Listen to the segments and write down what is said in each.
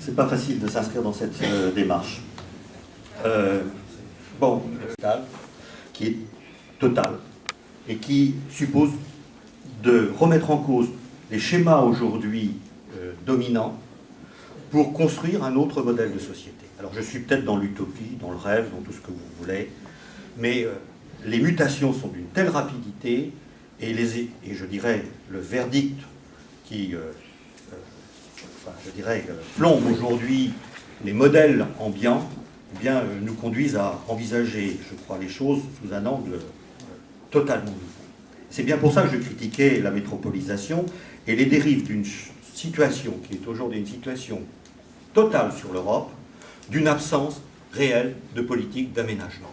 c'est pas facile de s'inscrire dans cette démarche. Qui est totale et qui suppose de remettre en cause les schémas aujourd'hui dominants pour construire un autre modèle de société. Alors je suis peut-être dans l'utopie, dans le rêve, dans tout ce que vous voulez, mais les mutations sont d'une telle rapidité et je dirais le verdict qui plombe aujourd'hui les modèles ambiants, eh bien, nous conduisent à envisager, je crois, les choses sous un angle totalement nouveau. C'est bien pour ça que je critiquais la métropolisation et les dérives d'une situation qui est aujourd'hui une situation totale sur l'Europe, d'une absence réelle de politique d'aménagement.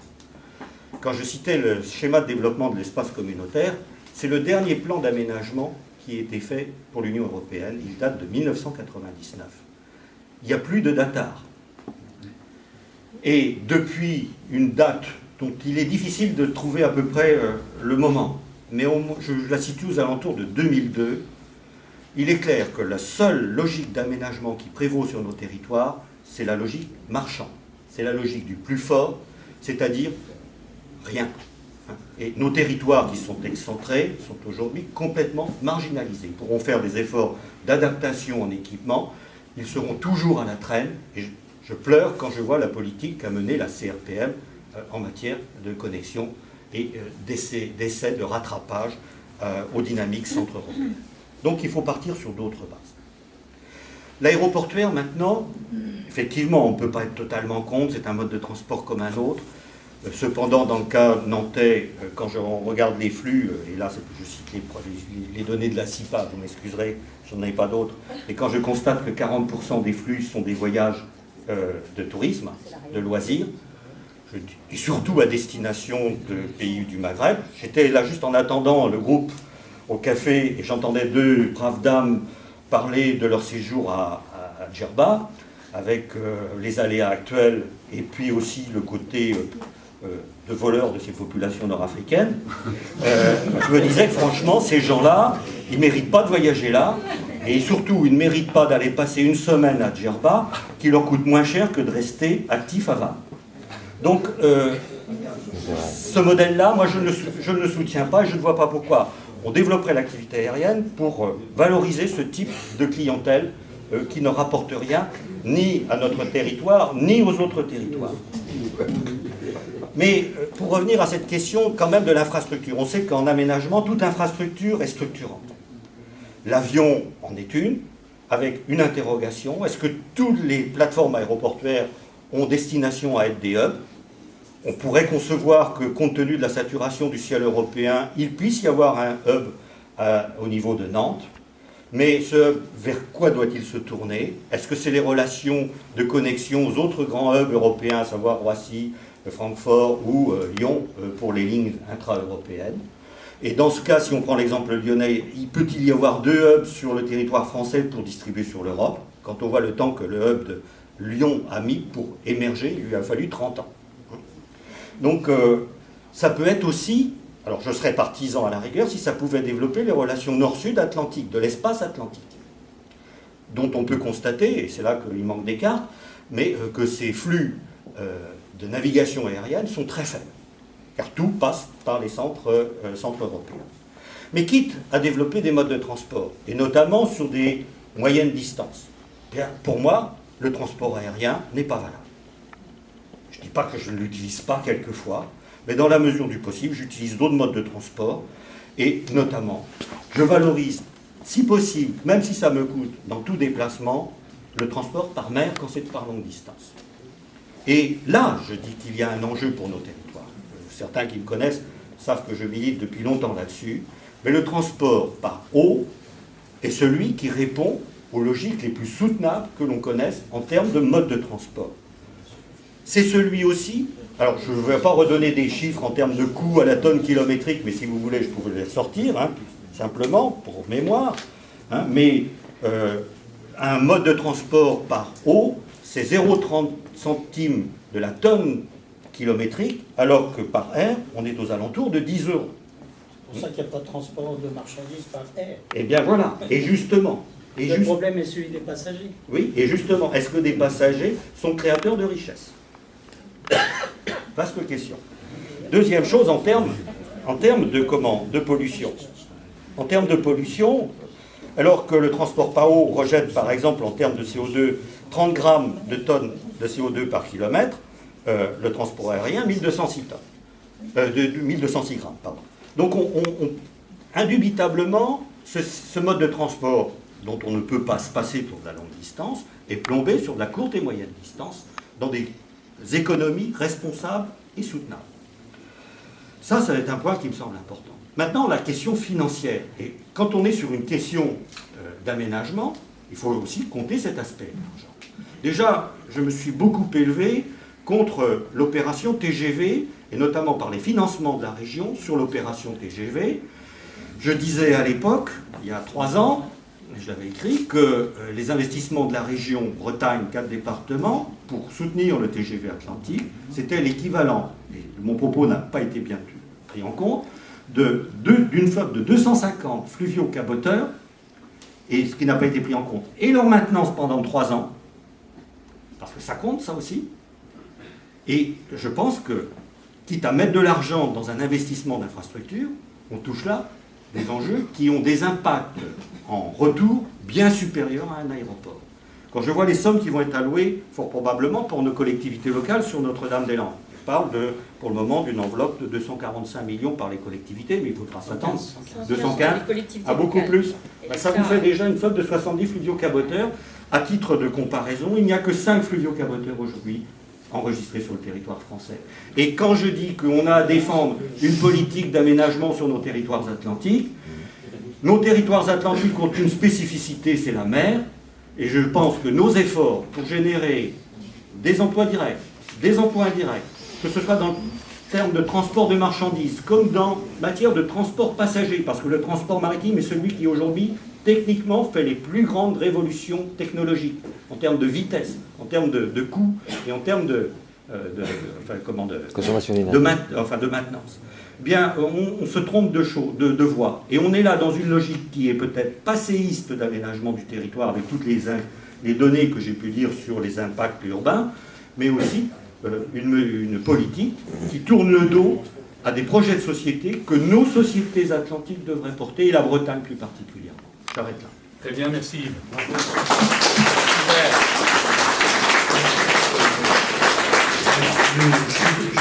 Quand je citais le schéma de développement de l'espace communautaire, c'est le dernier plan d'aménagement qui a été fait pour l'Union européenne. Il date de 1999. Il n'y a plus de datar. Et depuis une date dont il est difficile de trouver à peu près le moment, mais je la situe aux alentours de 2002, il est clair que la seule logique d'aménagement qui prévaut sur nos territoires, c'est la logique marchande. C'est la logique du plus fort, c'est-à-dire rien. Et nos territoires qui sont excentrés sont aujourd'hui complètement marginalisés. Ils pourront faire des efforts d'adaptation en équipement, ils seront toujours à la traîne. Et je pleure quand je vois la politique qu'a menée la CRPM en matière de connexion et d'essais de rattrapage aux dynamiques centre-européennes. Donc il faut partir sur d'autres bases. L'aéroportuaire, maintenant, effectivement, on ne peut pas être totalement contre, c'est un mode de transport comme un autre. Cependant, dans le cas nantais, quand je regarde les flux, et là je cite les données de la CIPA, vous m'excuserez, je n'en ai pas d'autres, et quand je constate que 40% des flux sont des voyages de tourisme, de loisirs, et surtout à destination de pays du Maghreb, j'étais là juste en attendant le groupe au café, et j'entendais deux braves dames parler de leur séjour à Djerba, avec les aléas actuels, et puis aussi le côté de voleurs de ces populations nord-africaines. Je me disais que franchement, ces gens-là, ils ne méritent pas de voyager là, et surtout, ils ne méritent pas d'aller passer une semaine à Djerba, qui leur coûte moins cher que de rester actif à Vannes. Donc, ce modèle-là, moi, je ne le soutiens pas, et je ne vois pas pourquoi on développerait l'activité aérienne pour valoriser ce type de clientèle qui ne rapporte rien, ni à notre territoire, ni aux autres territoires. Mais pour revenir à cette question quand même de l'infrastructure, on sait qu'en aménagement, toute infrastructure est structurante. L'avion en est une, avec une interrogation. Est-ce que toutes les plateformes aéroportuaires ont destination à être des hubs? On pourrait concevoir que, compte tenu de la saturation du ciel européen, il puisse y avoir un hub au niveau de Nantes. Mais vers quoi doit-il se tourner? Est-ce que c'est les relations de connexion aux autres grands hubs européens, à savoir Roissy, Francfort ou Lyon, pour les lignes intra-européennes? Et dans ce cas, si on prend l'exemple lyonnais, peut-il y avoir deux hubs sur le territoire français pour distribuer sur l'Europe? Quand on voit le temps que le hub de Lyon a mis pour émerger, il lui a fallu 30 ans. Donc, ça peut être aussi, alors je serais partisan à la rigueur, si ça pouvait développer les relations nord-sud atlantiques, de l'espace atlantique, dont on peut constater, et c'est là qu'il manque des cartes, mais que ces flux de navigation aérienne sont très faibles, car tout passe par les centres européens. Mais quitte à développer des modes de transport, et notamment sur des moyennes distances, bien, pour moi, le transport aérien n'est pas valable. Je ne dis pas que je ne l'utilise pas quelquefois, mais dans la mesure du possible, j'utilise d'autres modes de transport, et notamment, je valorise, si possible, même si ça me coûte, dans tout déplacement, le transport par mer quand c'est par longue distance. Et là, je dis qu'il y a un enjeu pour nos territoires. Certains qui me connaissent savent que je milite depuis longtemps là-dessus, mais le transport par eau est celui qui répond aux logiques les plus soutenables que l'on connaisse en termes de mode de transport. C'est celui aussi, alors je ne vais pas redonner des chiffres en termes de coût à la tonne kilométrique, mais si vous voulez, je pourrais les sortir, simplement, pour mémoire. Mais un mode de transport par eau, c'est 0,30 centimes de la tonne kilométrique, alors que par air, on est aux alentours de 10 euros. C'est pour ça qu'il n'y a pas de transport de marchandises par air. Eh bien voilà, et justement. Le problème est celui des passagers. Oui, et justement, est-ce que des passagers sont créateurs de richesse? Vaste question. Deuxième chose, en termes de pollution. En termes de pollution, alors que le transport par eau rejette, par exemple, en termes de CO2, 30 grammes de tonnes de CO2 par kilomètre, le transport aérien, 1206 tonnes. 1206 grammes, pardon. Donc, indubitablement, ce mode de transport, dont on ne peut pas se passer pour de la longue distance, est plombé sur de la courte et moyenne distance, dans des économies responsables et soutenables. Ça va être un point qui me semble important. Maintenant, la question financière. Et quand on est sur une question d'aménagement, il faut aussi compter cet aspect. Déjà, je me suis beaucoup élevé contre l'opération TGV, et notamment par les financements de la région sur l'opération TGV. Je disais à l'époque, il y a 3 ans, je l'avais écrit, que les investissements de la région Bretagne, 4 départements, pour soutenir le TGV Atlantique, c'était l'équivalent, et mon propos n'a pas été bien pris en compte, d'une flotte de 250 fluviaux-caboteurs, et ce qui n'a pas été pris en compte, et leur maintenance pendant 3 ans, parce que ça compte, ça aussi. Et je pense que, quitte à mettre de l'argent dans un investissement d'infrastructure, on touche là des enjeux qui ont des impacts en retour bien supérieurs à un aéroport. Quand je vois les sommes qui vont être allouées, fort probablement pour nos collectivités locales sur Notre-Dame-des-Landes, je parle pour le moment d'une enveloppe de 245 millions par les collectivités, mais il faudra s'attendre 215 à beaucoup plus. Ben, ça vous fait déjà une flotte de 70 fluviaux-caboteurs. À titre de comparaison, il n'y a que 5 fluviaux-caboteurs aujourd'hui enregistrés sur le territoire français. Et quand je dis qu'on a à défendre une politique d'aménagement sur nos territoires atlantiques ont une spécificité, c'est la mer, et je pense que nos efforts pour générer des emplois directs, des emplois indirects, que ce soit dans le terme de transport de marchandises, comme dans matière de transport passager, parce que le transport maritime est celui qui aujourd'hui techniquement fait les plus grandes révolutions technologiques, en termes de vitesse, en termes de coûts et en termes de maintenance. Bien, on se trompe de voie. Et on est là dans une logique qui est peut-être passéiste d'aménagement du territoire, avec toutes les données que j'ai pu dire sur les impacts urbains, mais aussi une politique qui tourne le dos à des projets de société que nos sociétés atlantiques devraient porter, et la Bretagne plus particulièrement. J'arrête là. Très bien, merci. Je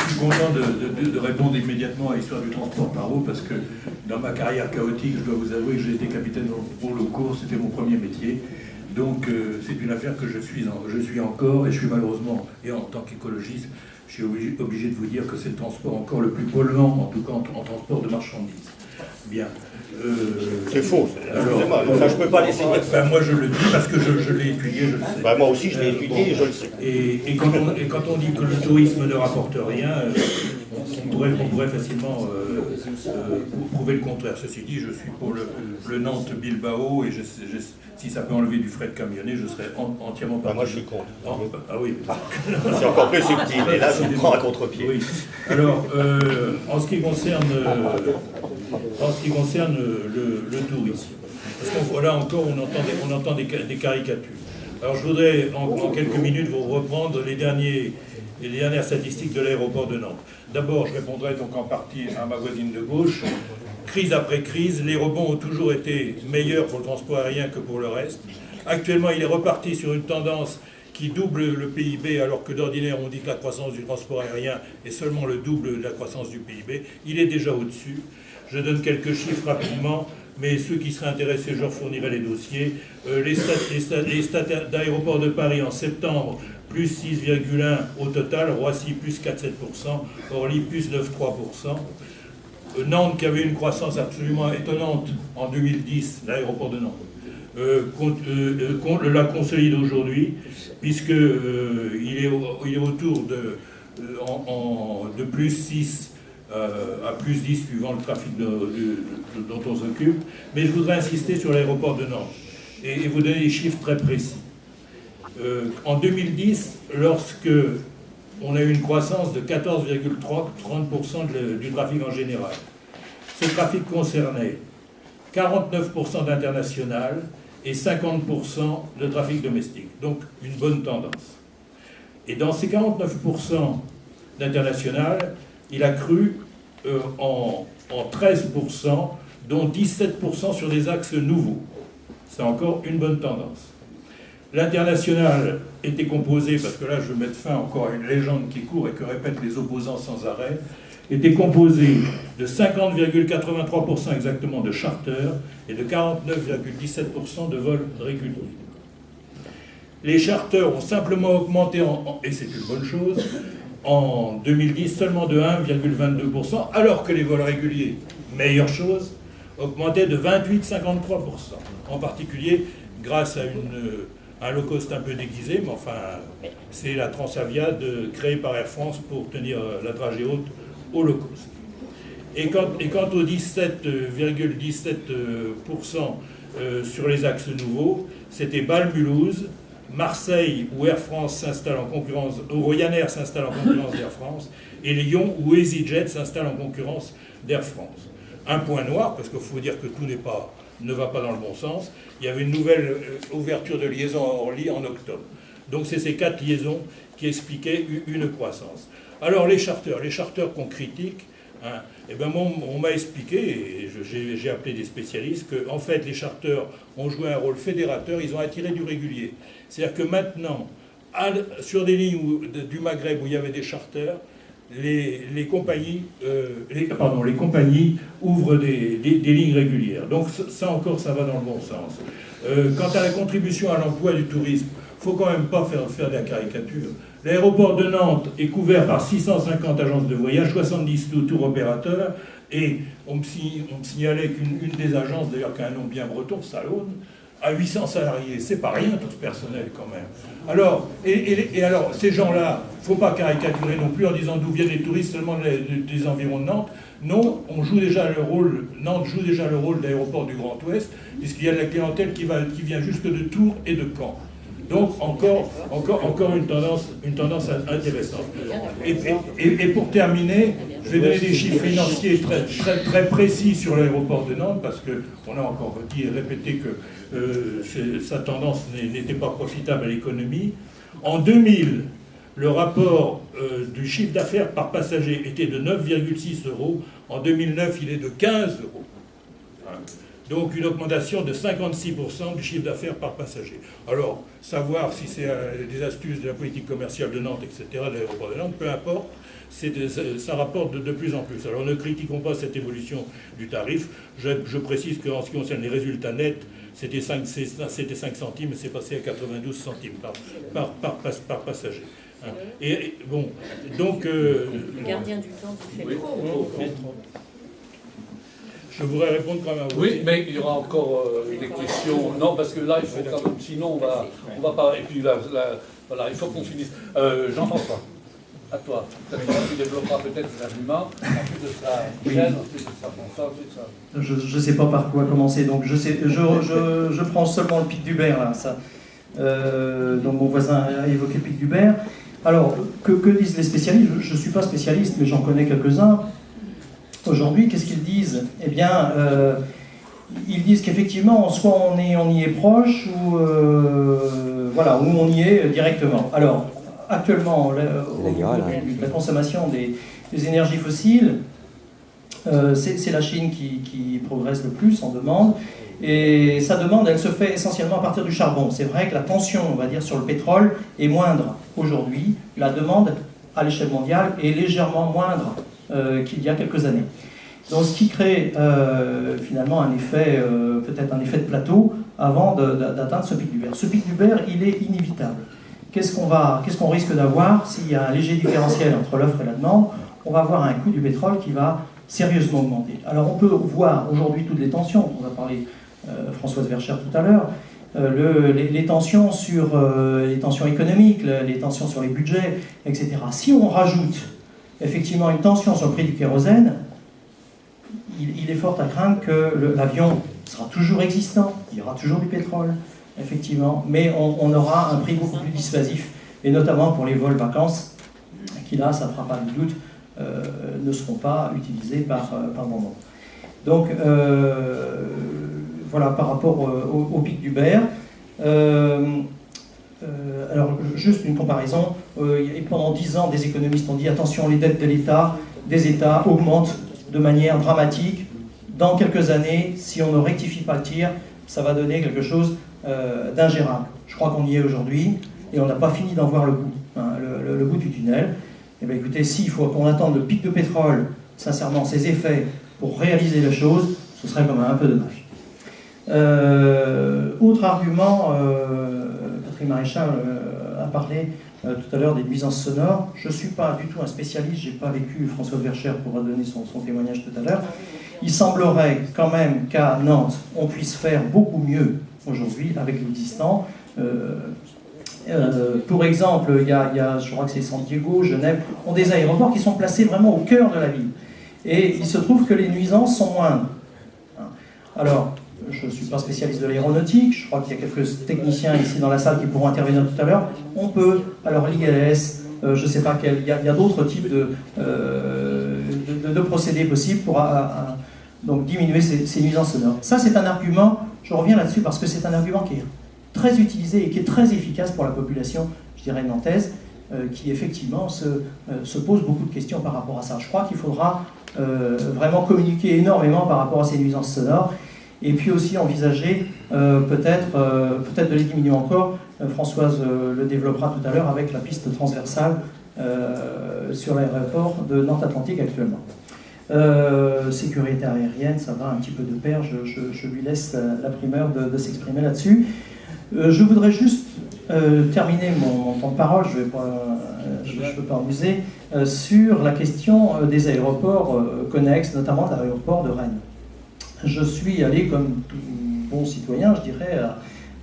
suis content de répondre immédiatement à l'histoire du transport par eau, parce que dans ma carrière chaotique, je dois vous avouer que j'ai été capitaine pour le cours, c'était mon premier métier. Donc c'est une affaire que je suis encore, et je suis malheureusement, et en tant qu'écologiste, je suis obligé de vous dire que c'est le transport encore le plus polluant, en tout cas en transport de marchandises. Bien. C'est faux. Excusez-moi, ça je ne peux pas laisser. Ben, moi je le dis parce que je l'ai étudié, je le sais. Ben, moi aussi je l'ai étudié et je le sais. Et quand on dit que le tourisme ne rapporte rien, on pourrait facilement prouver le contraire. Ceci dit, je suis pour le Nantes-Bilbao, et si ça peut enlever du fret de camionnet, je serais entièrement parti. Moi je suis contre. Ah oui. C'est encore plus subtil, et là je me prends à contre-pied. Oui. Alors, en ce qui concerne le tourisme, parce que là encore on entend des caricatures. Alors je voudrais en quelques minutes vous reprendre les dernières statistiques de l'aéroport de Nantes. D'abord, je répondrai donc en partie à ma voisine de gauche. Crise après crise, les rebonds ont toujours été meilleurs pour le transport aérien que pour le reste. Actuellement, il est reparti sur une tendance qui double le PIB, alors que d'ordinaire on dit que la croissance du transport aérien est seulement le double de la croissance du PIB. Il est déjà au-dessus. Je donne quelques chiffres rapidement, mais ceux qui seraient intéressés, je leur fournirai les dossiers. Les stats d'aéroport de Paris en septembre, plus 6,1 au total, Roissy plus 4,7%, Orly plus 9,3%. Nantes qui avait une croissance absolument étonnante en 2010, l'aéroport de Nantes, la consolide aujourd'hui, puisqu'il est autour de plus 6 à plus 10 suivant le trafic dont on s'occupe. Mais je voudrais insister sur l'aéroport de Nantes et vous donner des chiffres très précis. En 2010, lorsque on a eu une croissance de 14,30% du trafic en général, ce trafic concernait 49% d'international et 50% de trafic domestique. Donc une bonne tendance. Et dans ces 49% d'international, il a cru en 13%, dont 17% sur des axes nouveaux. C'est encore une bonne tendance. L'international était composé, parce que là je vais mettre fin encore à une légende qui court et que répètent les opposants sans arrêt, était composé de 50,83% exactement de charters et de 49,17% de vols réguliers. Les charters ont simplement augmenté, et c'est une bonne chose, en 2010 seulement de 1,22%, alors que les vols réguliers, meilleure chose, augmentaient de 28,53%, en particulier grâce à un low cost un peu déguisé, mais enfin, c'est la Transavia créée par Air France pour tenir la dragée haute au low cost. Et quant aux 17,17% sur les axes nouveaux, c'était Bâle-Mulhouse, Marseille, où Air France s'installe en concurrence, où Ryanair s'installe en concurrence d'Air France, et Lyon, où EasyJet s'installe en concurrence d'Air France. Un point noir, parce qu'il faut dire que tout ne va pas dans le bon sens, il y avait une nouvelle ouverture de liaison à Orly en octobre. Donc c'est ces 4 liaisons qui expliquaient une croissance. Alors les charters qu'on critique, hein, eh ben on m'a expliqué, et j'ai appelé des spécialistes, que en fait les charters ont joué un rôle fédérateur, ils ont attiré du régulier. C'est-à-dire que maintenant, sur des lignes du Maghreb où il y avait des charters, les compagnies ouvrent des lignes régulières. Donc ça encore, ça va dans le bon sens. Quant à la contribution à l'emploi du tourisme, il ne faut quand même pas faire de la caricature. L'aéroport de Nantes est couvert par 650 agences de voyage, 70 tour opérateurs, et on me signalait qu'une des agences, d'ailleurs qui a un nom bien breton, Salone, a 800 salariés. C'est pas rien tout ce personnel quand même. Alors, alors ces gens-là, il ne faut pas caricaturer non plus en disant d'où viennent les touristes seulement des environs de Nantes. Non, Nantes joue déjà le rôle d'aéroport du Grand Ouest, puisqu'il y a de la clientèle qui vient jusque de Tours et de Caen. Donc encore une tendance intéressante. Et pour terminer, je vais donner des chiffres financiers très précis sur l'aéroport de Nantes, parce qu'on a encore dit et répété que sa tendance n'était pas profitable à l'économie. En 2000, le rapport du chiffre d'affaires par passager était de 9,6 €. En 2009, il est de 15 €. Donc une augmentation de 56% du chiffre d'affaires par passager. Alors, savoir si c'est des astuces de la politique commerciale de Nantes, etc., de l'aéroport de Nantes, peu importe, ça rapporte de plus en plus. Alors ne critiquons pas cette évolution du tarif. Je précise qu'en ce qui concerne les résultats nets, c'était 5 centimes, c'est passé à 92 centimes par passager. Hein. Et bon, donc... le gardien du temps qui fait le Je voudrais répondre quand même à vous. Oui, mais il y aura encore des questions. Non, parce que là, il faut quand même, sinon on va pas. Et puis là, voilà, il faut qu'on finisse. Jean-François, à toi. Peut-être que tu développeras peut-être des arguments, ensuite de ça Michel, ensuite de ça François, ensuite ça. Je ne sais pas par quoi commencer, donc je prends seulement le pic d'Hubert là. Ça. Donc mon voisin a évoqué le pic d'Hubert. Alors, que disent les spécialistes? Je ne suis pas spécialiste, mais j'en connais quelques-uns. Aujourd'hui, qu'est-ce qu'ils disent? Eh bien, ils disent qu'effectivement, soit on y est proche, ou voilà, ou on y est directement. Alors, actuellement, la consommation des énergies fossiles, c'est la Chine qui progresse le plus en demande. Et sa demande, elle se fait essentiellement à partir du charbon. C'est vrai que la tension, on va dire, sur le pétrole est moindre aujourd'hui. La demande à l'échelle mondiale est légèrement moindre qu'il y a quelques années. Donc ce qui crée finalement un effet, peut-être un effet de plateau avant d'atteindre ce pic d'Hubert. Ce pic d'Hubert, il est inévitable. Qu'est-ce qu'on risque d'avoir s'il y a un léger différentiel entre l'offre et la demande? On va avoir un coût du pétrole qui va sérieusement augmenter. Alors on peut voir aujourd'hui toutes les tensions, on a parlé Françoise Verchères tout à l'heure, les tensions sur les tensions économiques, les tensions sur les budgets, etc. Si on rajoute effectivement une tension sur le prix du kérosène, il est fort à craindre que l'avion sera toujours existant, il y aura toujours du pétrole, effectivement, mais on aura un prix beaucoup plus dissuasif, et notamment pour les vols vacances, qui là, ça ne fera pas de doute, ne seront pas utilisés par moment. Donc, voilà, par rapport au pic d'Hubert. Alors, juste une comparaison. Pendant 10 ans, des économistes ont dit attention, les dettes des États augmentent de manière dramatique. Dans quelques années, si on ne rectifie pas le tir, ça va donner quelque chose d'ingérable. Je crois qu'on y est aujourd'hui et on n'a pas fini d'en voir le bout, hein, le bout du tunnel. Eh bien, écoutez, s'il faut qu'on attende le pic de pétrole, sincèrement, ses effets pour réaliser la chose, ce serait quand même un peu dommage. Autre argument, Catherine Maréchal a parlé tout à l'heure des nuisances sonores. Je ne suis pas du tout un spécialiste, je n'ai pas vécu, François Verchères pourra donner son témoignage tout à l'heure. Il semblerait quand même qu'à Nantes, on puisse faire beaucoup mieux aujourd'hui avec l'existant. Pour exemple, il y a, je crois que c'est San Diego, Genève, ont des aéroports qui sont placés vraiment au cœur de la ville. Et il se trouve que les nuisances sont moindres. Alors, je ne suis pas spécialiste de l'aéronautique, je crois qu'il y a quelques techniciens ici dans la salle qui pourront intervenir tout à l'heure. On peut, alors l'ILS, je ne sais pas, il y a d'autres types de procédés possibles pour donc diminuer ces nuisances sonores. Ça, c'est un argument, je reviens là-dessus parce que c'est un argument qui est très utilisé et qui est très efficace pour la population, je dirais, nantaise, qui effectivement se pose beaucoup de questions par rapport à ça. Je crois qu'il faudra vraiment communiquer énormément par rapport à ces nuisances sonores. Et puis aussi envisager peut-être de les diminuer encore. Françoise le développera tout à l'heure avec la piste transversale sur l'aéroport de Nantes-Atlantique actuellement. Sécurité aérienne, ça va un petit peu de pair, je lui laisse la primeur de s'exprimer là-dessus. Je voudrais juste terminer mon temps de parole, je ne peux pas amuser, sur la question des aéroports connexes, notamment de l'aéroport de Rennes. Je suis allé, comme tout bon citoyen, je dirais,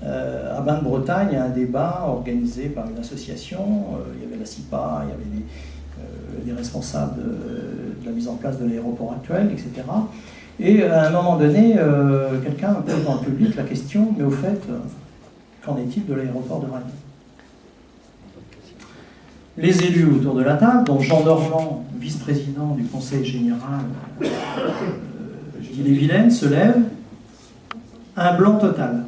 à Bain-de-Bretagne, à un débat organisé par une association. Il y avait la CIPA, il y avait des responsables de la mise en place de l'aéroport actuel, etc. Et à un moment donné, quelqu'un pose dans le public la question, mais au fait, qu'en est-il de l'aéroport de Rennes? Les élus autour de la table, dont Jean Normand, vice-président du Conseil général Ille-et-Vilaine, se lève, un blanc total.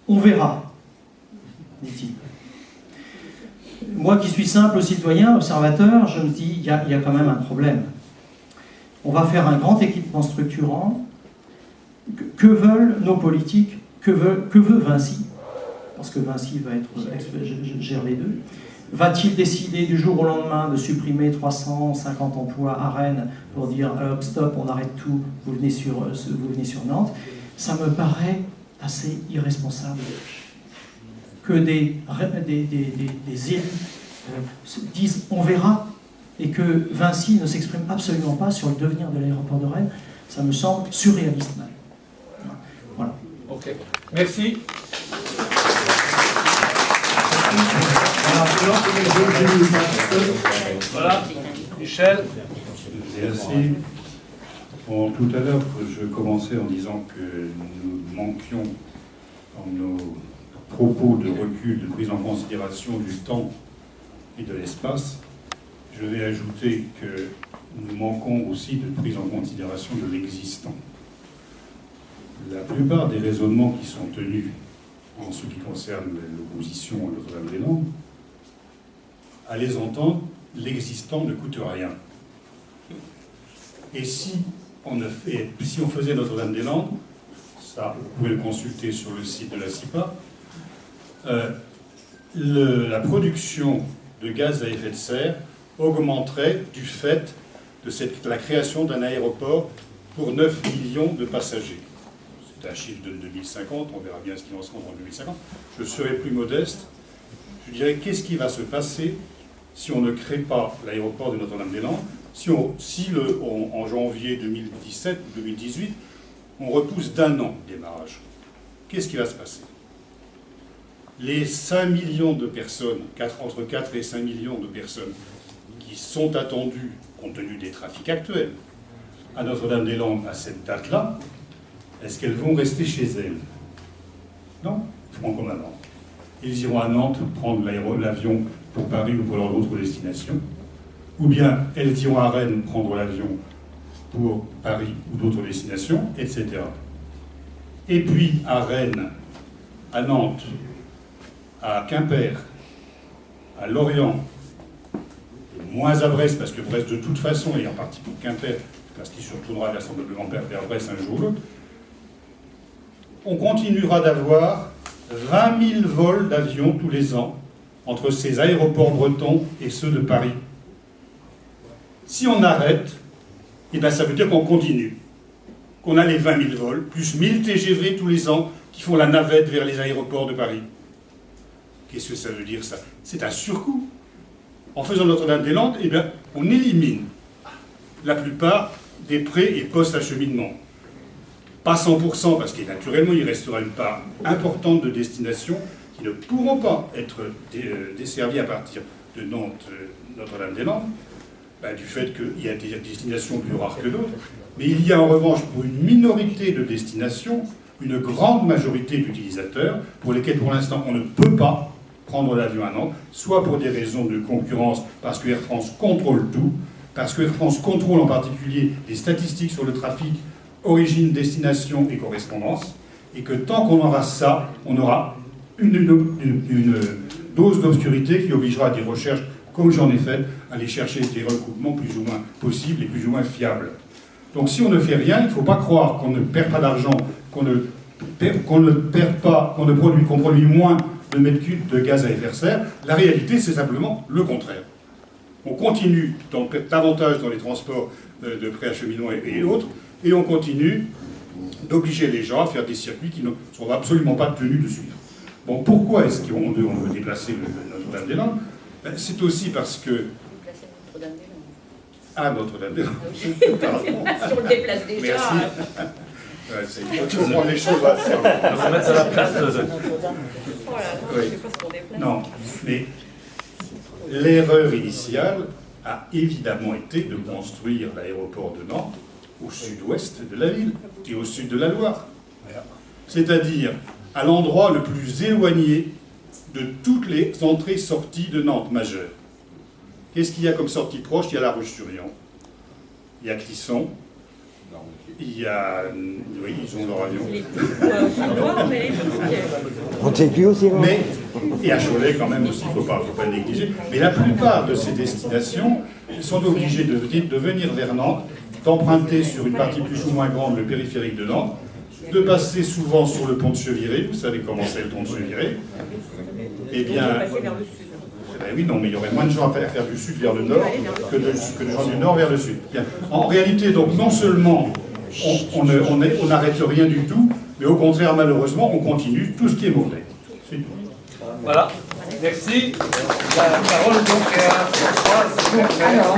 On verra, dit-il. Moi qui suis simple citoyen, observateur, je me dis, il y a quand même un problème. On va faire un grand équipement structurant. Que veulent nos politiques? Que veut Vinci? Parce que Vinci gère les deux. Va-t-il décider du jour au lendemain de supprimer 350 emplois à Rennes pour dire stop, on arrête tout, vous venez sur Nantes? Ça me paraît assez irresponsable que des élus disent on verra et que Vinci ne s'exprime absolument pas sur le devenir de l'aéroport de Rennes. Ça me semble surréaliste même. Voilà. Ok, merci. Voilà, Michel. Merci. Bon, tout à l'heure, je commençais en disant que nous manquions dans nos propos de recul, de prise en considération du temps et de l'espace. Je vais ajouter que nous manquons aussi de prise en considération de l'existant. La plupart des raisonnements qui sont tenus en ce qui concerne l'opposition à Notre-Dame-des-Landes, à les entendre, l'existant ne coûte rien. Et si on faisait Notre-Dame-des-Landes, ça, vous pouvez le consulter sur le site de la CIPA, la production de gaz à effet de serre augmenterait du fait de la création d'un aéroport pour 9 millions de passagers. C'est un chiffre de 2050, on verra bien ce qu'il en sera en 2050. Je serai plus modeste. Je dirais, qu'est-ce qui va se passer si on ne crée pas l'aéroport de Notre-Dame-des-Landes, en janvier 2017 ou 2018, on repousse d'1 an le démarrage? Qu'est-ce qui va se passer? Les 5 millions de personnes, entre 4 et 5 millions de personnes qui sont attendues, compte tenu des trafics actuels, à Notre-Dame-des-Landes à cette date-là, est-ce qu'elles vont rester chez elles? Non, ils feront comme à Nantes. Ils iront à Nantes prendre l'avion pour Paris ou pour leur autre destination. Ou bien elles iront à Rennes prendre l'avion pour Paris ou d'autres destinations, etc. Et puis à Rennes, à Nantes, à Quimper, à Lorient, et moins à Brest, parce que Brest de toute façon, et en partie pour Quimper, parce qu'il se retournera vraisemblablement vers Brest un jour ou l'autre, on continuera d'avoir 20 000 vols d'avions tous les ans entre ces aéroports bretons et ceux de Paris. Si on arrête, eh bien ça veut dire qu'on continue. Qu'on a les 20 000 vols, plus 1000 TGV tous les ans qui font la navette vers les aéroports de Paris. Qu'est-ce que ça veut dire, ça? C'est un surcoût. En faisant Notre-Dame-des-Landes, eh bien, on élimine la plupart des pré- et post-acheminements. Pas 100%, parce que naturellement, il restera une part importante de destinations qui ne pourront pas être desservies à partir de Nantes, Notre-Dame-des-Landes, du fait qu'il y a des destinations plus rares que d'autres. Mais il y a en revanche, pour une minorité de destinations, une grande majorité d'utilisateurs pour lesquels, pour l'instant, on ne peut pas prendre l'avion à Nantes, soit pour des raisons de concurrence, parce que Air France contrôle tout, parce que Air France contrôle en particulier les statistiques sur le trafic, origine, destination et correspondance, et que tant qu'on aura ça, on aura une dose d'obscurité qui obligera à des recherches, comme j'en ai fait, à aller chercher des recoupements plus ou moins possibles et plus ou moins fiables. Donc si on ne fait rien, il ne faut pas croire qu'on ne perd pas d'argent, qu'on produit moins de mètres cubes de gaz à effet de serre. La réalité, c'est simplement le contraire. On continue davantage dans les transports de préacheminement et autres, et on continue d'obliger les gens à faire des circuits qui ne sont absolument pas tenus de suivre. Bon, pourquoi est-ce qu'on veut déplacer Notre-Dame-des-Landes? C'est aussi parce que... Déplacer Notre-Dame-des-Landes. Ah, Notre-Dame-des-Landes. Si on le déplace déjà... Merci. Il faut prendre les choses à faire. On va mettre ça à la place. Oh là là, Oui. je sais pas ce qu'on déplace. Non, mais l'erreur initiale a évidemment été de construire l'aéroport de Nantes au sud-ouest de la ville et au sud de la Loire. C'est-à-dire à l'endroit le plus éloigné de toutes les entrées-sorties de Nantes majeures. Qu'est-ce qu'il y a comme sortie proche? Il y a La Roche-sur-Yon, il y a Clisson, il y a... Oui, ils ont leur avion. Montaigu aussi, non? Mais, et à Cholet quand même aussi, il ne faut pas négliger. Mais la plupart de ces destinations sont obligées de venir vers Nantes, d'emprunter sur une partie plus ou moins grande le périphérique de Nantes, de passer souvent sur le pont de Cheviré. Vous savez comment c'est le pont de Cheviré? Eh bien... oui, non, mais il y aurait moins de gens à faire du sud vers le nord que de gens du nord vers le sud. Bien. En réalité, donc, non seulement on n'arrête rien du tout, mais au contraire, malheureusement, on continue tout ce qui est mauvais. C'est tout. Voilà, merci. La parole donc est à Françoise. Alors,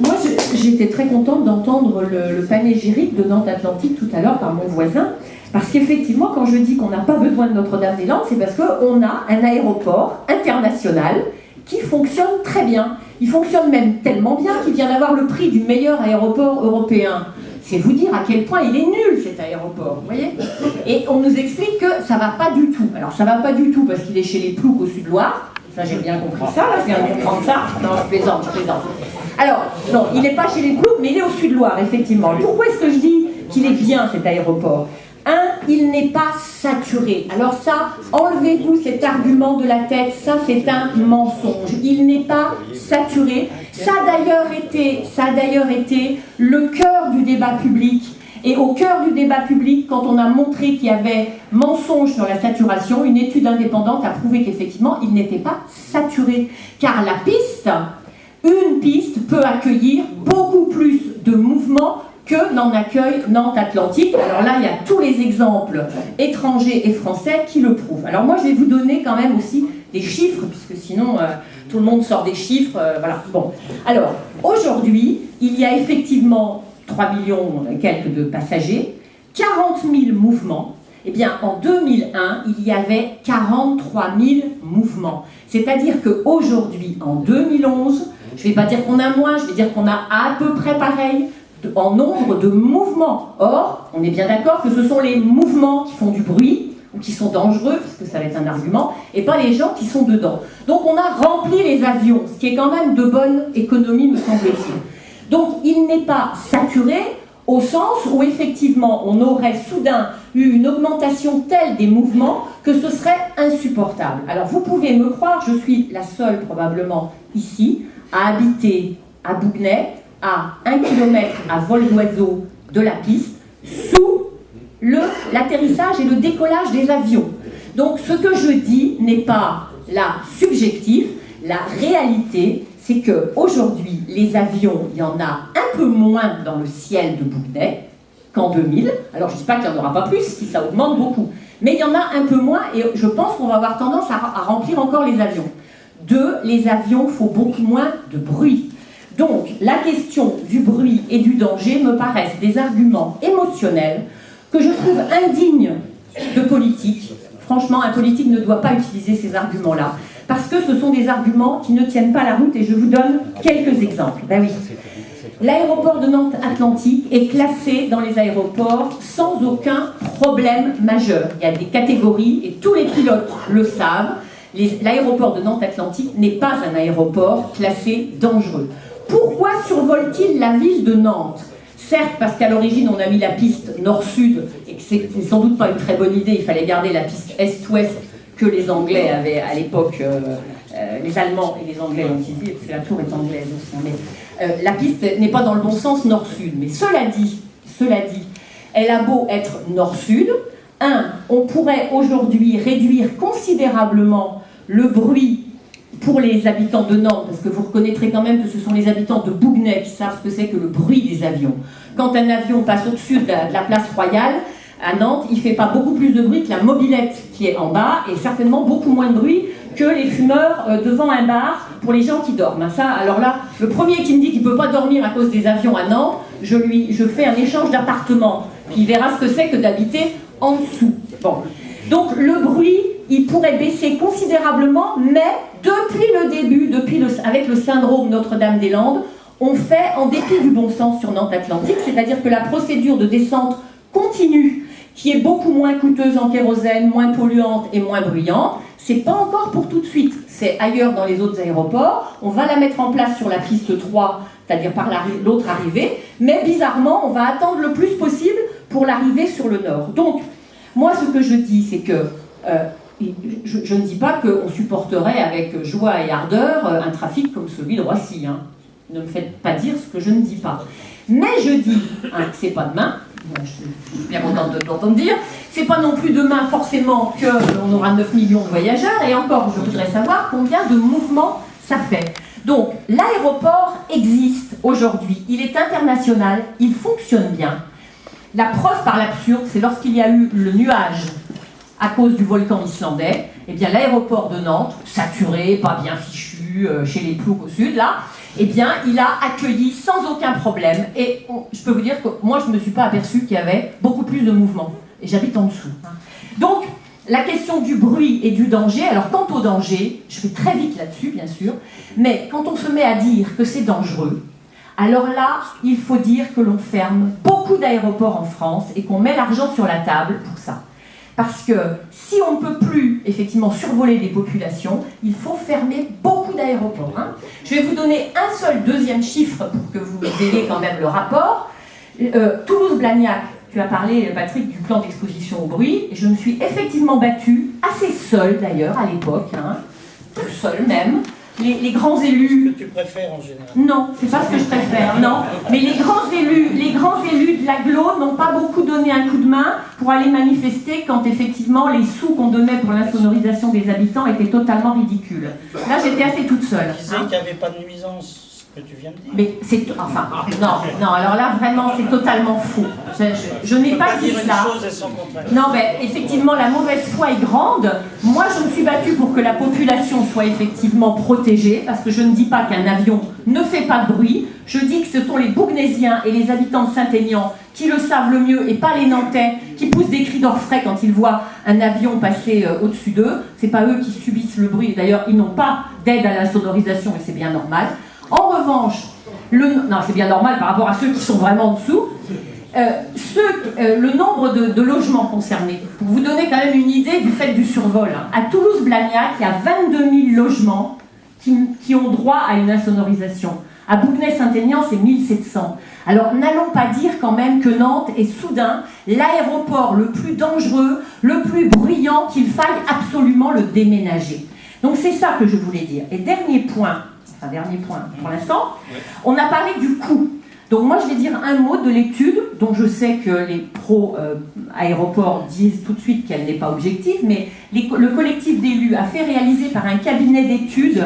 moi j'étais très contente d'entendre le panégyrique de Nantes Atlantique tout à l'heure par mon voisin, parce qu'effectivement, quand je dis qu'on n'a pas besoin de Notre-Dame-des-Landes, c'est parce qu'on a un aéroport international qui fonctionne très bien. Il fonctionne même tellement bien qu'il vient d'avoir le prix du meilleur aéroport européen. C'est vous dire à quel point il est nul cet aéroport, vous voyez? Et on nous explique que ça va pas du tout. Alors ça va pas du tout parce qu'il est chez les Ploucs au Sud-Loire. Ça j'ai bien compris ça, là je viens de comprendre ça. Non, je plaisante. Alors, non, il n'est pas chez les Ploucs, mais il est au Sud-Loire, effectivement. Pourquoi est-ce que je dis qu'il est bien cet aéroport? Il n'est pas saturé. Alors ça, enlevez-vous cet argument de la tête, ça c'est un mensonge. Il n'est pas saturé. Ça a d'ailleurs été le cœur du débat public. Et au cœur du débat public, quand on a montré qu'il y avait mensonge sur la saturation, une étude indépendante a prouvé qu'effectivement, il n'était pas saturé. Car une piste peut accueillir beaucoup plus de mouvements que n'en accueille Nantes Atlantique. Alors là, il y a tous les exemples étrangers et français qui le prouvent. Alors moi, je vais vous donner quand même aussi des chiffres, puisque sinon, tout le monde sort des chiffres. Voilà. Bon. Alors, aujourd'hui, il y a effectivement 3 millions et quelques de passagers, 40 000 mouvements. Eh bien, en 2001, il y avait 43 000 mouvements. C'est-à-dire qu'aujourd'hui, en 2011, je ne vais pas dire qu'on a moins, je vais dire qu'on a à peu près pareil en nombre de mouvements. Or, on est bien d'accord que ce sont les mouvements qui font du bruit, ou qui sont dangereux, puisque ça va être un argument, et pas les gens qui sont dedans. Donc on a rempli les avions, ce qui est quand même de bonne économie, me semble-t-il. Donc il n'est pas saturé au sens où effectivement on aurait soudain eu une augmentation telle des mouvements que ce serait insupportable. Alors vous pouvez me croire, je suis la seule probablement ici à habiter à Bougnay, à 1 km à vol d'oiseau de la piste, sous l'atterrissage et le décollage des avions. Donc ce que je dis n'est pas la subjectif, la réalité, c'est qu'aujourd'hui, les avions, il y en a un peu moins dans le ciel de Bougnay qu'en 2000. Alors je ne dis pas qu'il n'y en aura pas plus, si ça augmente beaucoup. Mais il y en a un peu moins et je pense qu'on va avoir tendance à remplir encore les avions. Les avions, il faut beaucoup moins de bruit. Donc la question du bruit et du danger me paraissent des arguments émotionnels que je trouve indignes de politique. Franchement, un politique ne doit pas utiliser ces arguments-là, parce que ce sont des arguments qui ne tiennent pas la route, et je vous donne quelques exemples. Ben oui. L'aéroport de Nantes-Atlantique est classé dans les aéroports sans aucun problème majeur. Il y a des catégories, et tous les pilotes le savent. L'aéroport de Nantes-Atlantique n'est pas un aéroport classé dangereux. Pourquoi survole-t-il la ville de Nantes ? Certes, parce qu'à l'origine, on a mis la piste nord-sud, et que c'est sans doute pas une très bonne idée, il fallait garder la piste est-ouest que les Anglais avaient à l'époque, les Allemands et les Anglais l'ont utilisée, parce que la tour est anglaise aussi. Mais la piste n'est pas dans le bon sens nord-sud. Mais cela dit, elle a beau être nord-sud, on pourrait aujourd'hui réduire considérablement le bruit pour les habitants de Nantes, parce que vous reconnaîtrez quand même que ce sont les habitants de Bougnay qui savent ce que c'est que le bruit des avions. Quand un avion passe au-dessus de la place Royale, à Nantes, il ne fait pas beaucoup plus de bruit que la mobilette qui est en bas, et certainement beaucoup moins de bruit que les fumeurs devant un bar pour les gens qui dorment. Ça, alors là, le premier qui me dit qu'il ne peut pas dormir à cause des avions à Nantes, je fais un échange d'appartements. Il verra ce que c'est que d'habiter en dessous. Bon. Donc le bruit, il pourrait baisser considérablement, mais depuis le début, avec le syndrome Notre-Dame-des-Landes, on fait en dépit du bon sens sur Nantes-Atlantique, c'est-à-dire que la procédure de descente continue, qui est beaucoup moins coûteuse en kérosène, moins polluante et moins bruyante, c'est pas encore pour tout de suite, c'est ailleurs dans les autres aéroports. On va la mettre en place sur la piste 3, c'est-à-dire par l'autre arrivée, mais bizarrement, on va attendre le plus possible pour l'arrivée sur le nord. Donc, moi, ce que je dis, c'est que je ne dis pas qu'on supporterait avec joie et ardeur un trafic comme celui de Roissy. Hein. Ne me faites pas dire ce que je ne dis pas. Mais je dis, que c'est pas demain, je suis bien contente de l'entendre dire, c'est pas non plus demain forcément qu'on aura 9 millions de voyageurs, et encore, je voudrais savoir combien de mouvements ça fait. Donc, l'aéroport existe aujourd'hui, il est international, il fonctionne bien. La preuve par l'absurde, c'est lorsqu'il y a eu le nuage à cause du volcan islandais, eh bien l'aéroport de Nantes, saturé, pas bien fichu, chez les ploucs au sud, là, eh bien il a accueilli sans aucun problème. Et je peux vous dire que moi, je ne me suis pas aperçue qu'il y avait beaucoup plus de mouvement. Et j'habite en dessous. Donc, la question du bruit et du danger, alors quant au danger, je vais très vite là-dessus, bien sûr, mais quand on se met à dire que c'est dangereux, alors là, il faut dire que l'on ferme beaucoup d'aéroports en France et qu'on met l'argent sur la table pour ça. Parce que si on ne peut plus, effectivement, survoler des populations, il faut fermer beaucoup d'aéroports. Hein. Je vais vous donner un seul deuxième chiffre pour que vous ayez quand même le rapport. Toulouse-Blagnac, tu as parlé, Patrick, du plan d'exposition au bruit. Et je me suis effectivement battue, assez seule d'ailleurs à l'époque, hein, toute seule même. Les grands élus... Ce que tu préfères en général. Non, c'est pas ce que je préfère, non. Mais les grands élus de l'agglo n'ont pas beaucoup donné un coup de main pour aller manifester quand effectivement les sous qu'on donnait pour l'insonorisation des habitants étaient totalement ridicules. Là, j'étais assez toute seule. Tu disais qu'il n'y avait pas de nuisance, ce que tu viens de dire. Mais c'est... Enfin, non, alors là, vraiment, c'est totalement faux. Je n'ai pas dit cela. Non, mais effectivement, la mauvaise foi est grande. Moi, je me suis battue pour que la population soit effectivement protégée, parce que je ne dis pas qu'un avion ne fait pas de bruit. Je dis que ce sont les Bougnésiens et les habitants de Saint-Aignan qui le savent le mieux, et pas les Nantais qui poussent des cris d'orfraie quand ils voient un avion passer au-dessus d'eux. C'est pas eux qui subissent le bruit. D'ailleurs, ils n'ont pas d'aide à la sonorisation, et c'est bien normal. En revanche, non, c'est bien normal par rapport à ceux qui sont vraiment en dessous. Le nombre de logements concernés, pour vous donner quand même une idée du fait du survol, hein. À Toulouse-Blagnac, il y a 22 000 logements qui ont droit à une insonorisation. À Bougnay-Saint-Aignan, c'est 1700. Alors, n'allons pas dire quand même que Nantes est soudain l'aéroport le plus dangereux, le plus bruyant, qu'il faille absolument le déménager. Donc, c'est ça que je voulais dire. Et dernier point pour l'instant, on a parlé du coût. Donc, moi, je vais dire un mot de l'étude, dont je sais que les pro-aéroports disent tout de suite qu'elle n'est pas objective, mais le collectif d'élus a fait réaliser par un cabinet d'études,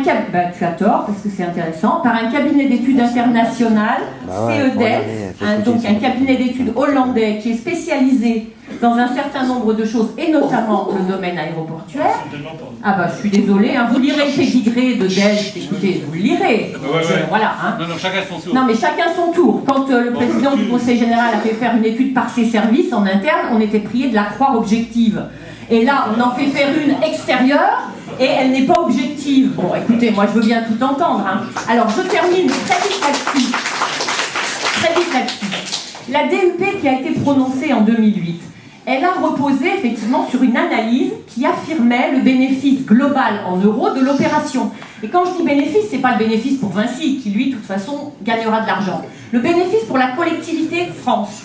tu as tort, parce que c'est intéressant, par un cabinet d'études international, CEDEF, donc un cabinet d'études hollandais qui est spécialisé dans un certain nombre de choses, et notamment le domaine aéroportuaire. Ah bah je suis désolée, vous lirez le pédigré de Delft, écoutez, vous le lirez. Voilà. Non, chacun son tour. Non, mais chacun son tour. Quand le président du Conseil général a fait faire une étude par ses services en interne, on était prié de la croire objective. Et là, on en fait faire une extérieure, et elle n'est pas objective. Bon, écoutez, moi je veux bien tout entendre. Alors, je termine très vite là-dessus. La DUP qui a été prononcée en 2008, elle a reposé effectivement sur une analyse qui affirmait le bénéfice global en euros de l'opération. Et quand je dis bénéfice, c'est pas le bénéfice pour Vinci, qui lui, de toute façon, gagnera de l'argent. Le bénéfice pour la collectivité France.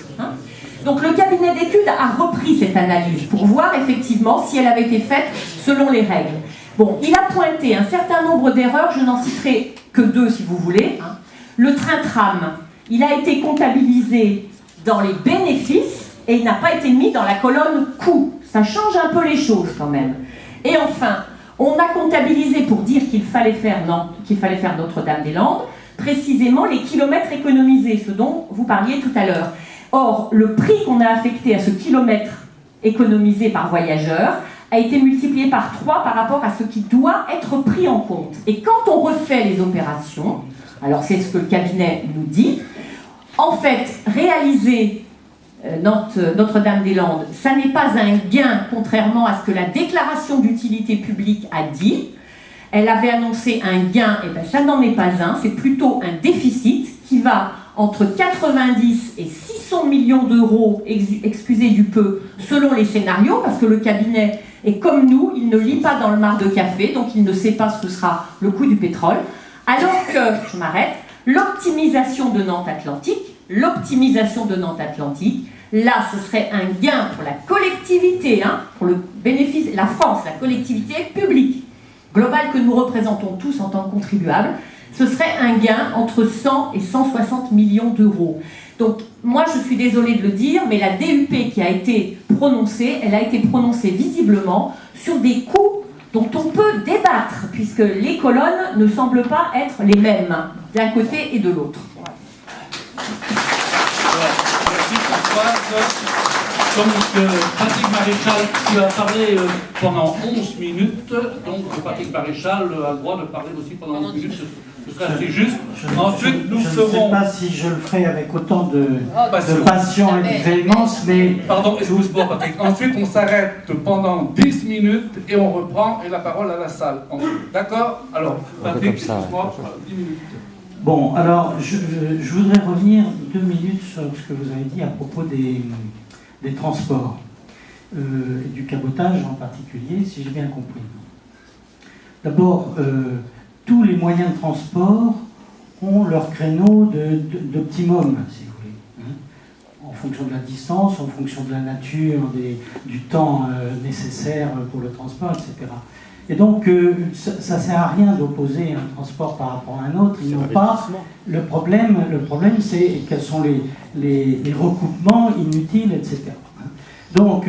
Donc le cabinet d'études a repris cette analyse pour voir effectivement si elle avait été faite selon les règles. Bon, il a pointé un certain nombre d'erreurs, je n'en citerai que 2 si vous voulez. Le train-tram, il a été comptabilisé dans les bénéfices et il n'a pas été mis dans la colonne coût. Ça change un peu les choses quand même. Et enfin, on a comptabilisé pour dire qu'il fallait faire Notre-Dame-des-Landes, précisément les kilomètres économisés, ce dont vous parliez tout à l'heure. Or, le prix qu'on a affecté à ce kilomètre économisé par voyageur a été multiplié par 3 par rapport à ce qui doit être pris en compte. Et quand on refait les opérations, alors c'est ce que le cabinet nous dit, en fait, réaliser Notre-Dame-des-Landes, ça n'est pas un gain, contrairement à ce que la déclaration d'utilité publique a dit. Elle avait annoncé un gain, et bien ça n'en est pas un, c'est plutôt un déficit qui va entre 90 et 600 millions d'euros, excusez du peu, selon les scénarios, parce que le cabinet est comme nous, il ne lit pas dans le mar de café, donc il ne sait pas ce que sera le coût du pétrole. Alors que, je m'arrête, l'optimisation de Nantes-Atlantique, là, ce serait un gain pour la collectivité, pour le bénéfice, la France, la collectivité publique globale que nous représentons tous en tant que contribuables, ce serait un gain entre 100 et 160 millions d'euros. Donc, moi, je suis désolée de le dire, mais la DUP qui a été prononcée, elle a été prononcée visiblement sur des coûts dont on peut débattre, puisque les colonnes ne semblent pas être les mêmes d'un côté et de l'autre. Merci Françoise. Donc, Patrick Maréchal, tu as parlé pendant 11 minutes, donc Patrick Maréchal a le droit de parler aussi pendant 11 minutes. Ce serait assez juste. Ensuite, nous ferons... Je ne sais pas si je le ferai avec autant de passion et de véhémence, mais... Pardon, excuse-moi Patrick. Ensuite, on s'arrête pendant 10 minutes et on reprend et la parole à la salle. D'accord? Alors, Patrick, excuse-moi, 10 minutes. Bon, alors, je voudrais revenir 2 minutes sur ce que vous avez dit à propos des transports et du cabotage en particulier, si j'ai bien compris. D'abord, tous les moyens de transport ont leur créneau d'optimum, si vous voulez, en fonction de la distance, en fonction de la nature, du temps nécessaire pour le transport, etc. Et donc, ça ne sert à rien d'opposer un transport par rapport à un autre. Ils n'ont pas. Le problème, c'est quels sont les recoupements inutiles, etc. Donc,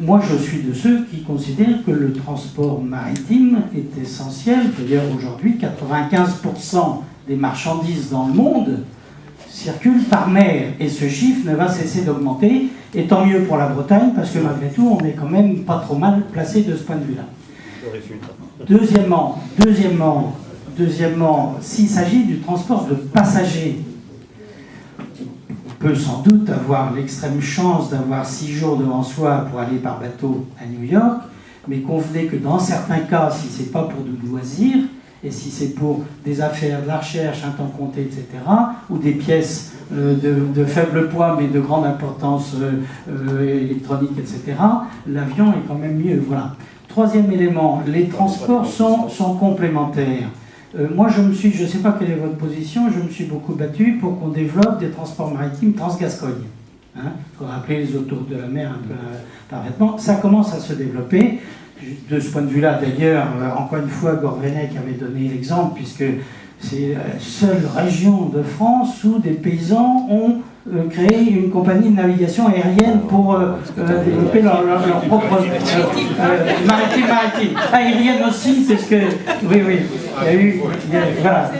moi, je suis de ceux qui considèrent que le transport maritime est essentiel. D'ailleurs, aujourd'hui, 95% des marchandises dans le monde circulent par mer. Et ce chiffre ne va cesser d'augmenter. Et tant mieux pour la Bretagne, parce que malgré tout, on n'est quand même pas trop mal placé de ce point de vue-là. Deuxièmement, s'il s'agit du transport de passagers, on peut sans doute avoir l'extrême chance d'avoir 6 jours devant soi pour aller par bateau à New York, mais convenez que dans certains cas, si ce n'est pas pour du loisir, et si c'est pour des affaires, de la recherche, un temps compté, etc., ou des pièces de faible poids mais de grande importance électronique, etc., l'avion est quand même mieux. Voilà. Troisième élément, les transports sont complémentaires. Moi, je ne sais pas quelle est votre position, je me suis beaucoup battu pour qu'on développe des transports maritimes Transgascogne. Il faut rappeler les autoroutes de la mer un peu parfaitement. Ça commence à se développer. De ce point de vue-là, d'ailleurs, encore une fois, Gourvenec avait donné l'exemple, puisque c'est la seule région de France où des paysans ont créé une compagnie de navigation aérienne pour développer leur propre maritime. Aérienne aussi, parce que... Oui, voilà.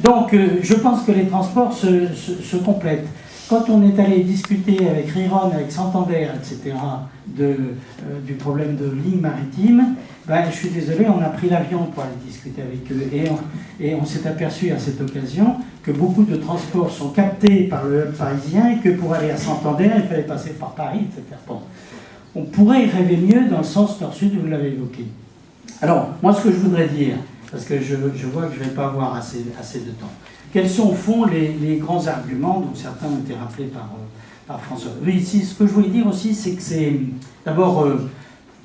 Donc, je pense que les transports se complètent. Quand on est allé discuter avec Riron, avec Santander, etc., du problème de ligne maritime, je suis désolé, on a pris l'avion pour aller discuter avec eux. Et on s'est aperçu à cette occasion que beaucoup de transports sont captés par le hub parisien et que pour aller à Santander, il fallait passer par Paris, etc. Bon. On pourrait y rêver mieux dans le sens nord-sud, vous l'avez évoqué. Alors, moi, ce que je voudrais dire, parce que je vois que je ne vais pas avoir assez de temps, quels sont au fond les grands arguments, dont certains ont été rappelés par François. Oui, ici, ce que je voulais dire aussi, c'est que c'est d'abord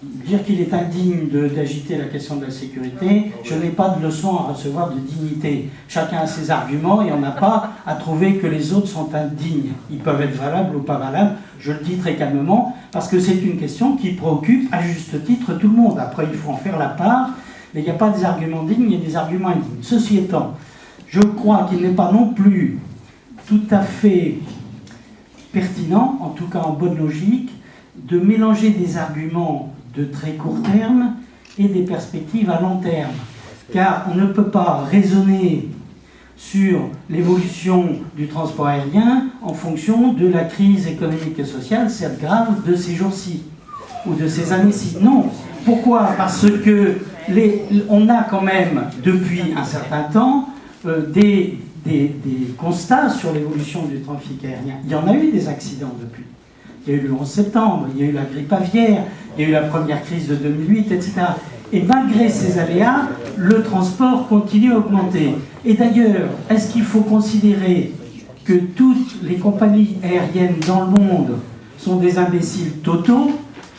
dire qu'il est indigne d'agiter la question de la sécurité. Je n'ai pas de leçon à recevoir de dignité. Chacun a ses arguments et on n'a pas à trouver que les autres sont indignes. Ils peuvent être valables ou pas valables, je le dis très calmement, parce que c'est une question qui préoccupe à juste titre tout le monde. Après, il faut en faire la part, mais il n'y a pas des arguments dignes, il y a des arguments indignes. Ceci étant, je crois qu'il n'est pas non plus tout à fait pertinent, en tout cas en bonne logique, de mélanger des arguments de très court terme et des perspectives à long terme. Car on ne peut pas raisonner sur l'évolution du transport aérien en fonction de la crise économique et sociale, certes grave, de ces jours-ci ou de ces années-ci. Non. Pourquoi ? Parce que on a quand même, depuis un certain temps, des constats sur l'évolution du trafic aérien. Il y en a eu des accidents depuis. Il y a eu le 11 septembre, il y a eu la grippe aviaire, il y a eu la première crise de 2008, etc. Et malgré ces aléas, le transport continue à augmenter. Et d'ailleurs, est-ce qu'il faut considérer que toutes les compagnies aériennes dans le monde sont des imbéciles totaux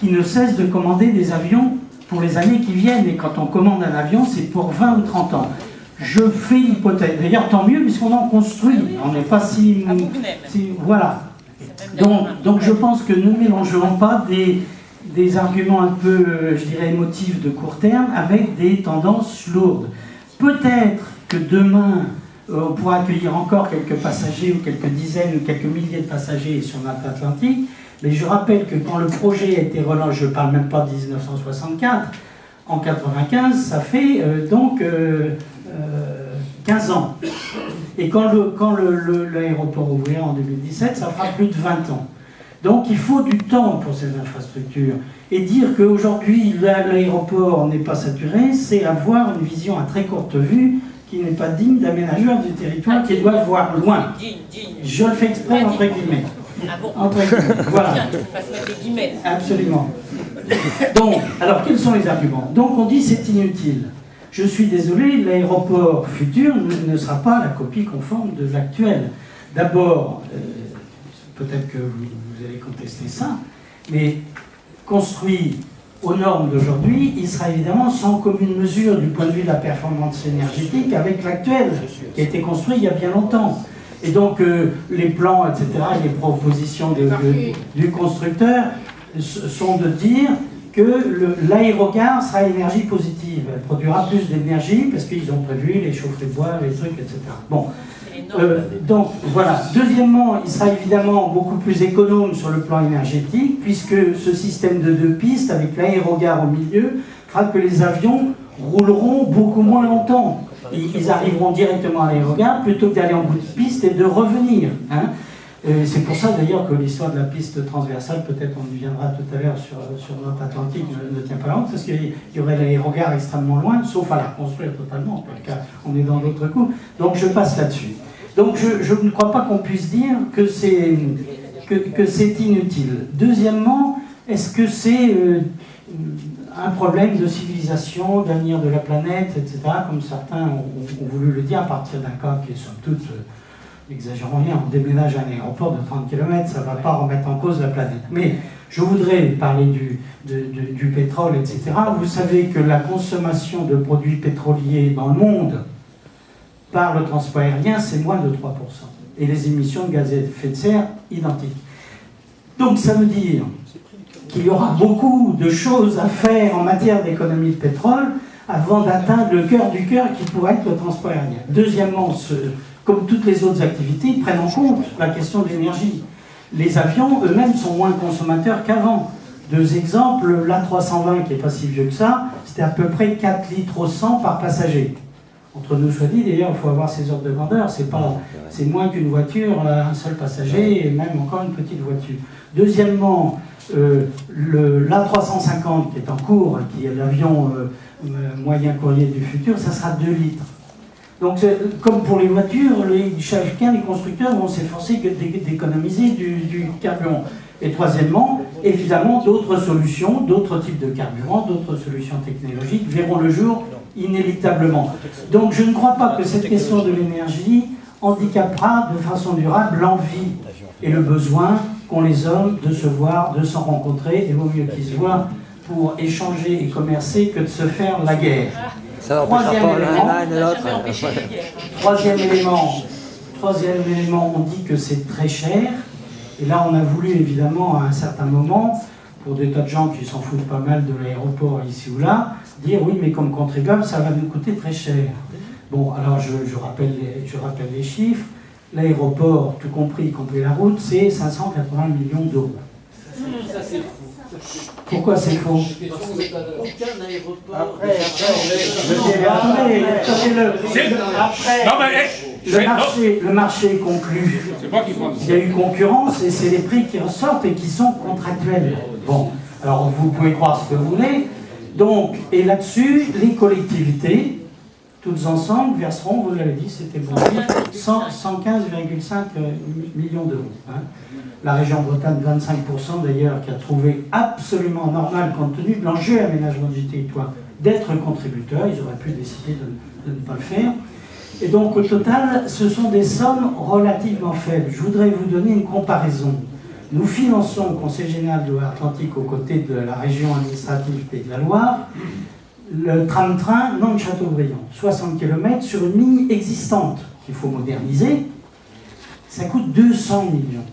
qui ne cessent de commander des avions pour les années qui viennent? Et quand on commande un avion, c'est pour 20 ou 30 ans. Je fais l'hypothèse. D'ailleurs, tant mieux, puisqu'on en construit. On n'est pas si voilà. Donc je pense que ne mélangerons pas des arguments un peu, je dirais, émotifs de court terme avec des tendances lourdes. Peut-être que demain, on pourra accueillir encore quelques passagers ou quelques dizaines ou quelques milliers de passagers sur notre Atlantique, mais je rappelle que quand le projet a été relancé, je ne parle même pas de 1964, en 1995, ça fait 15 ans. Et quand l'aéroport ouvrira en 2017, ça fera plus de 20 ans. Donc il faut du temps pour ces infrastructures. Et dire qu'aujourd'hui l'aéroport n'est pas saturé, c'est avoir une vision à très courte vue qui n'est pas digne d'aménageurs du territoire qui doivent voir loin. Je le fais exprès entre guillemets. Ah bon ? Entre guillemets. Voilà. Tiens, tu fasses mettre des guillemets. Absolument. Donc, alors quels sont les arguments ? Donc on dit c'est inutile. Je suis désolé, l'aéroport futur ne sera pas la copie conforme de l'actuel. D'abord, peut-être que vous allez contester ça, mais construit aux normes d'aujourd'hui, il sera évidemment sans commune mesure du point de vue de la performance énergétique avec l'actuel, qui a été construit il y a bien longtemps. Et donc, les plans, etc., les propositions du constructeur sont de dire que l'aérogare sera énergie positive. Elle produira plus d'énergie parce qu'ils ont prévu les chaufferies de bois, les trucs, etc. Bon. Donc, voilà. Deuxièmement, il sera évidemment beaucoup plus économe sur le plan énergétique puisque ce système de 2 pistes avec l'aérogare au milieu fera que les avions rouleront beaucoup moins longtemps. Ils arriveront directement à l'aérogare plutôt que d'aller en bout de piste et de revenir. Hein. C'est pour ça d'ailleurs que l'histoire de la piste transversale, peut-être on y viendra tout à l'heure sur notre Atlantique, ne tient pas la route, parce qu'il y aurait l'aérogare extrêmement loin, sauf à la reconstruire totalement, en tout cas on est dans d'autres coups. Donc je passe là-dessus. Donc je ne crois pas qu'on puisse dire que c'est inutile. Deuxièmement, est-ce que c'est un problème de civilisation, d'avenir de la planète, etc., comme certains ont voulu le dire à partir d'un cas qui est somme toute... Exagérons rien, on déménage un aéroport de 30 km, ça ne va pas remettre en cause la planète. Mais je voudrais parler du pétrole, etc. Vous savez que la consommation de produits pétroliers dans le monde par le transport aérien, c'est moins de 3%. Et les émissions de gaz à effet de serre, identiques. Donc ça veut dire qu'il y aura beaucoup de choses à faire en matière d'économie de pétrole avant d'atteindre le cœur du cœur qui pourrait être le transport aérien. Deuxièmement, comme toutes les autres activités, ils prennent en compte la question de l'énergie. Les avions eux-mêmes sont moins consommateurs qu'avant. Deux exemples, l'A320 qui n'est pas si vieux que ça, c'était à peu près 4 litres au 100 par passager. Entre nous soit dit, d'ailleurs, il faut avoir ces ordres de grandeur, c'est moins qu'une voiture, un seul passager, et même encore une petite voiture. Deuxièmement, l'A350 qui est en cours, qui est l'avion moyen courrier du futur, ça sera 2 litres. Donc, comme pour les voitures, chacun des constructeurs vont s'efforcer d'économiser du carburant. Et troisièmement, évidemment, d'autres solutions, d'autres types de carburants, d'autres solutions technologiques verront le jour inéluctablement. Donc je ne crois pas que cette question de l'énergie handicapera de façon durable l'envie et le besoin qu'ont les hommes de se voir, de s'en rencontrer, et vaut mieux qu'ils se voient pour échanger et commercer que de se faire la guerre. Troisième élément, on dit que c'est très cher. Et là, on a voulu, évidemment, à un certain moment, pour des tas de gens qui s'en foutent pas mal de l'aéroport ici ou là, dire oui, mais comme contribuable, ça va nous coûter très cher. Bon, alors je rappelle les chiffres. L'aéroport, tout compris, y compris la route, c'est 580 millions d'euros. Ça, c'est faux. Pourquoi c'est faux? Aucun aéroport. Le marché est conclu. Il y a eu concurrence et c'est les prix qui ressortent et qui sont contractuels. Bon, alors vous pouvez croire ce que vous voulez. Donc, et là-dessus, les collectivités, toutes ensemble, verseront, vous l'avez dit, c'était bon, 115,5 millions d'euros. Hein. La région Bretagne, 25% d'ailleurs, qui a trouvé absolument normal, compte tenu de l'enjeu aménagement du territoire, d'être contributeur. Ils auraient pu décider de ne pas le faire. Et donc, au total, ce sont des sommes relativement faibles. Je voudrais vous donner une comparaison. Nous finançons au Conseil général de Loire-Atlantique, aux côtés de la région administrative Pays de la Loire, le tram-train Nantes-Châteaubriand, 60 km sur une ligne existante qu'il faut moderniser. Ça coûte 200 millions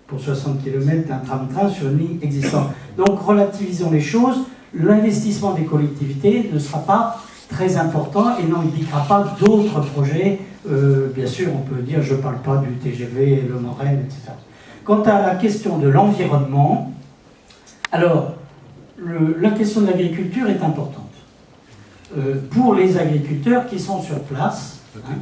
pour 60 km d'un tram-train sur une ligne existante. Donc, relativisons les choses. L'investissement des collectivités ne sera pas très important et n'impliquera pas d'autres projets. Bien sûr, on peut dire, je ne parle pas du TGV, le Morel, etc. Quant à la question de l'environnement, alors, la question de l'agriculture est importante. Pour les agriculteurs qui sont sur place, hein,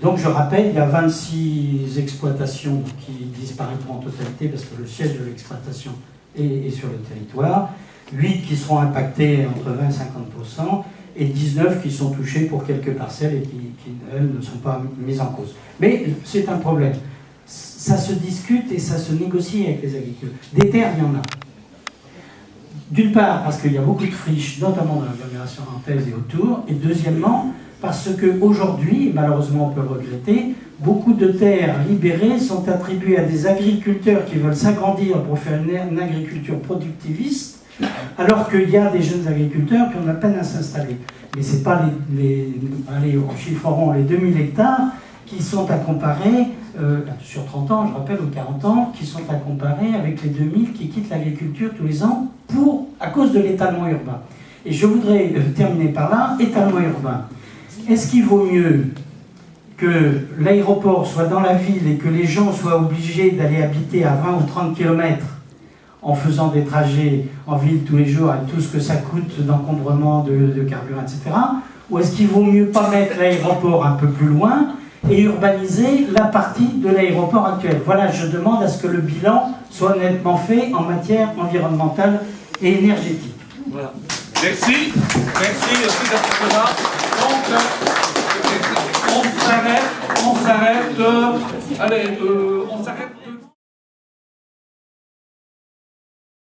donc je rappelle, il y a 26 exploitations qui disparaîtront en totalité parce que le siège de l'exploitation est sur le territoire, 8 qui seront impactées entre 20 et 50%, et 19 qui sont touchées pour quelques parcelles et qui elles, ne sont pas mises en cause. Mais c'est un problème. Ça se discute et ça se négocie avec les agriculteurs. Des terres, il y en a. D'une part, parce qu'il y a beaucoup de friches, notamment dans l'agglomération nantaise et autour, et deuxièmement, parce qu'aujourd'hui, malheureusement on peut le regretter, beaucoup de terres libérées sont attribuées à des agriculteurs qui veulent s'agrandir pour faire une agriculture productiviste, alors qu'il y a des jeunes agriculteurs qui ont de la peine à s'installer. Mais ce n'est pas allez, en chiffreront les 2000 hectares qui sont à comparer, sur 30 ans, je rappelle, ou 40 ans, qui sont à comparer avec les 2000 qui quittent l'agriculture tous les ans à cause de l'étalement urbain. Et je voudrais terminer par là, étalement urbain. Est-ce qu'il vaut mieux que l'aéroport soit dans la ville et que les gens soient obligés d'aller habiter à 20 ou 30 km en faisant des trajets en ville tous les jours avec tout ce que ça coûte d'encombrement, de carburant, etc. Ou est-ce qu'il vaut mieux pas mettre l'aéroport un peu plus loin et urbaniser la partie de l'aéroport actuel? Voilà, je demande à ce que le bilan soit nettement fait en matière environnementale et énergétique. Voilà. Merci d'être là. Donc, on s'arrête. Allez,